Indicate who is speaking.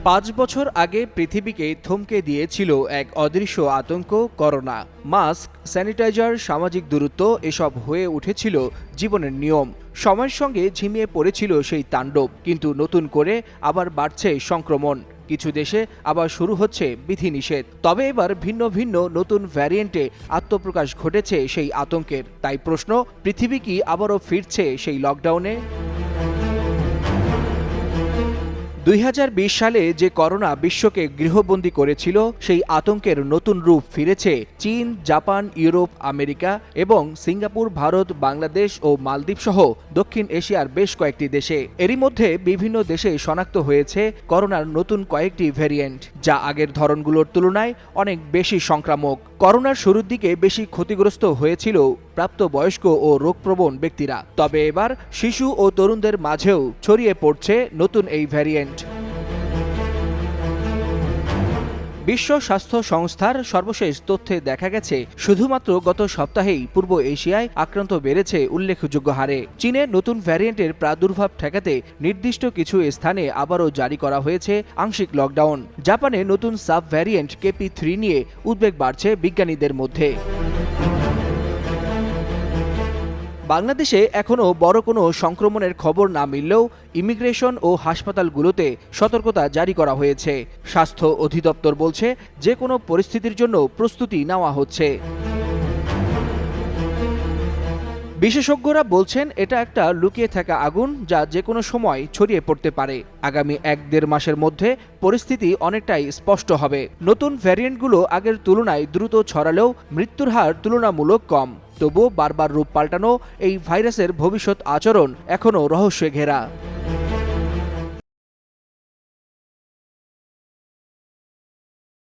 Speaker 1: 5 বছর আগে পৃথিবীকে থমকে দিয়েছিল এক অদৃশ্য আতঙ্ক করোনা। মাস্ক, স্যানিটাইজার, সামাজিক দূরত্ব এসব হয়ে উঠেছিল জীবনের নিয়ম। সময়ের সঙ্গে ঝিমিয়ে পড়েছিল সেই তাণ্ডব, কিন্তু নতুন করে আবার বাড়ছে সংক্রমণ। কিছু দেশে আবার শুরু হচ্ছে বিধিনিষেধ। তবে এবার ভিন্ন ভিন্ন নতুন ভ্যারিয়েন্টে আত্মপ্রকাশ ঘটেছে সেই আতঙ্কের। তাই প্রশ্ন, পৃথিবী কি আবারও ফিরছে সেই লকডাউনে? 2020 সালে যে করোনা বিশ্বকে গৃহবন্দী করেছিল, সেই আতঙ্কের নতুন রূপ ফিরেছে চীন, জাপান, ইউরোপ, আমেরিকা এবং সিঙ্গাপুর, ভারত, বাংলাদেশ ও মালদ্বীপ সহ দক্ষিণ এশিয়ার বেশ কয়েকটি দেশে। এরই মধ্যে বিভিন্ন দেশে শনাক্ত হয়েছে করোনার নতুন কয়েকটি ভ্যারিয়েন্ট, যা আগের ধরনগুলোর তুলনায় অনেক বেশি সংক্রামক। করোনার শুরুর দিকে বেশি ক্ষতিগ্রস্ত হয়েছিল প্রাপ্তবয়স্ক ও রোগপ্রবণ ব্যক্তিরা। তবে এবার শিশু ও তরুণদের মাঝেও ছড়িয়ে পড়ছে নতুন এই ভ্যারিয়েন্ট। বিশ্ব স্বাস্থ্য সংস্থার সর্বশেষ তথ্যে দেখা গেছে, শুধুমাত্র গত সপ্তাহেই পূর্ব এশিয়ায় আক্রান্ত বেড়েছে উল্লেখযোগ্য হারে। চীনে নতুন ভ্যারিয়েন্টের প্রাদুর্ভাব ঠেকাতে নির্দিষ্ট কিছু স্থানে আবারও জারি করা হয়েছে আংশিক লকডাউন। জাপানে নতুন সাব ভ্যারিয়েন্ট KP.3 নিয়ে উদ্বেগ বাড়ছে বিজ্ঞানীদের মধ্যে। বাংলাদেশে এখনও বড় কোনো সংক্রমণের খবর না মিললেও ইমিগ্রেশন ও হাসপাতালগুলোতে সতর্কতা জারি করা হয়েছে। স্বাস্থ্য অধিদপ্তর বলছে, যে কোনো পরিস্থিতির জন্য প্রস্তুতি নেওয়া হচ্ছে। বিশেষজ্ঞরা বলছেন, এটা একটা লুকিয়ে থাকা আগুন, যা যে কোনো সময় ছড়িয়ে পড়তে পারে। আগামী 1-1.5 মাসের মধ্যে পরিস্থিতি অনেকটাই স্পষ্ট হবে। নতুন ভ্যারিয়েন্টগুলো আগের তুলনায় দ্রুত ছড়ালেও মৃত্যুর হার তুলনামূলক কম। তবুও বারবার রূপ পাল্টানো এই ভাইরাসের ভবিষ্যৎ আচরণ এখনও রহস্যে ঘেরা।